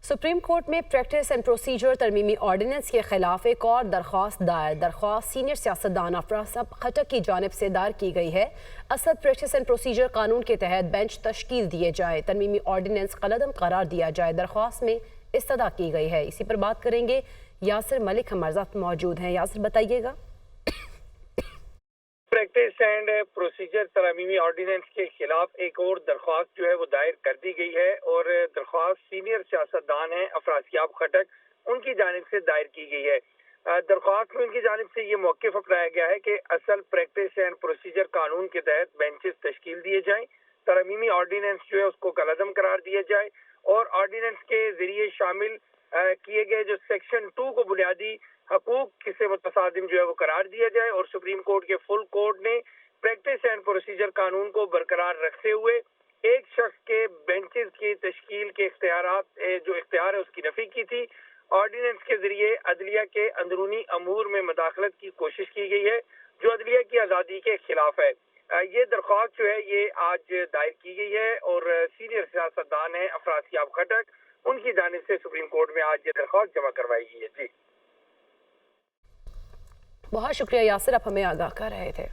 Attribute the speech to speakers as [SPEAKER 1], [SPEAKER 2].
[SPEAKER 1] Supreme court میں practice and procedure ترمیمی ordinance کے خلاف ایک اور درخواست دائر درخواست سینئر سیاستدان افراسیاب خٹک کی جانب سے دائر کی گئی ہے۔ اصل پریکٹس اینڈ پروسیجر قانون کے تحت بینچ تشکیل دیے جائے، ترمیمی آرڈیننس کالعدم قرار دیا جائے، درخواست میں استدعا کی گئی ہے۔ اسی پر بات کریں گے، یاسر ملک ہمارے ساتھ موجود ہیں۔ یاسر بتائیے گا۔
[SPEAKER 2] پریکٹس اینڈ پروسیجر ترمیمی آرڈیننس کے خلاف ایک اور درخواست جو ہے وہ دائر کر دی گئی ہے، اور درخواست سینئر سیاستدان ہیں افراسیاب خٹک، ان کی جانب سے دائر کی گئی ہے۔ درخواست میں ان کی جانب سے یہ موقف اپنایا گیا ہے کہ اصل پریکٹس اینڈ پروسیجر قانون کے تحت بینچز تشکیل دیے جائیں، ترمیمی آرڈیننس جو ہے اس کو کالعدم قرار دیا جائے، اور آرڈیننس کے ذریعے شامل کیے گئے جو سیکشن 2 کو بنیادی حقوق سے متصادم جو ہے وہ قرار دیا جائے، اور سپریم کورٹ کے فل کورٹ نے پریکٹس اینڈ پروسیجر قانون کو برقرار رکھتے ہوئے ایک شخص کے بینچز کی تشکیل کے جو اختیار ہے اس کی نفی کی تھی۔ آرڈیننس کے ذریعے عدلیہ کے اندرونی امور میں مداخلت کی کوشش کی گئی ہے، جو عدلیہ کی آزادی کے خلاف ہے۔ یہ درخواست جو ہے یہ آج دائر کی گئی ہے، اور سینئر سیاستدان ہیں افراسیاب خٹک، ان کی جانب سے سپریم کورٹ میں آج یہ درخواست جمع کروائی گئی ہے۔ جی
[SPEAKER 1] بہت شکریہ یاسر، آپ ہمیں آگاہ کر رہے تھے۔